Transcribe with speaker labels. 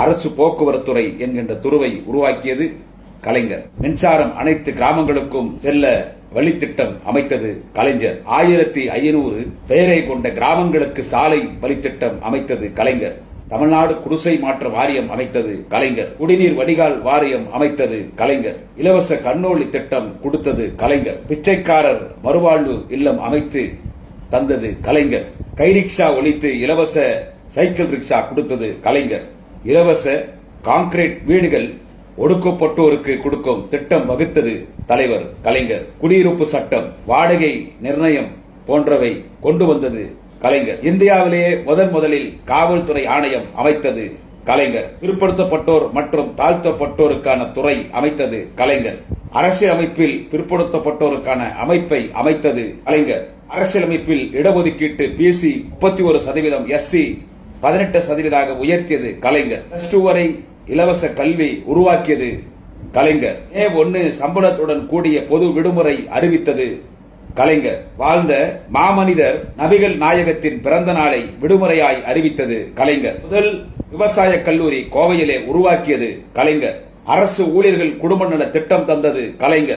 Speaker 1: அரசு போக்குவரத்துறை என்கின்ற துருவை உருவாக்கியது கலைஞர். மின்சாரம் அனைத்து கிராமங்களுக்கும் செல்ல வழித்திட்டம் அமைத்தது கலைஞர். 1500 பெயரை கொண்ட கிராமங்களுக்கு சாலை வழித்திட்டம் அமைத்தது கலைஞர். தமிழ்நாடு குடிசை மாற்ற வாரியம் அமைத்தது கலைஞர். குடிநீர் வடிகால் வாரியம் அமைத்தது கலைஞர். இலவச கண்ணோலி திட்டம் கொடுத்தது கலைஞர். பிச்சைக்காரர் மறுவாழ்வு இல்லம் அமைத்து தந்தது கலைஞர். கைரிக்ஷா ஒழித்து இலவச சைக்கிள் ரிக்ஷா கொடுத்தது கலைஞர். இலவச கான்கிரீட் வீடுகள் ஒடுக்கப்பட்டோருக்கு கொடுக்கும் திட்டம் வகுத்தது தலைவர் கலைஞர். குடியிருப்பு சட்டம், வாடகை நிர்ணயம் போன்றவை கொண்டு வந்தது கலைஞர். இந்தியாவிலேயே முதலில் காவல்துறை ஆணையம் அமைத்தது கலைஞர். பிற்படுத்தப்பட்டோர் மற்றும் தாழ்த்தப்பட்டோருக்கான துறை அமைத்தது கலைஞர். அரசியலமைப்பில் பிற்படுத்தப்பட்டோருக்கான அமைப்பை அமைத்தது கலைஞர். அரசியலமைப்பில் இடஒதுக்கீட்டு பிசி 31%, எஸ்சி 18% உயர்த்தியது கலைஞர். +2 வரை இலவச கல்வி உருவாக்கியது கலைஞர். May 1 சம்பளத்துடன் கூடிய பொது விடுமுறை அறிவித்தது கலைஞர். வாழ்ந்த மாமனிதர் நபிகள் நாயகத்தின் பிறந்த நாளை விடுமுறையாய் அறிவித்தது கலைஞர். முதல் விவசாய கல்லூரி கோவையிலே உருவாக்கியது கலைஞர். அரசு ஊழியர்கள் குடும்ப நல திட்டம் தந்தது கலைஞர்.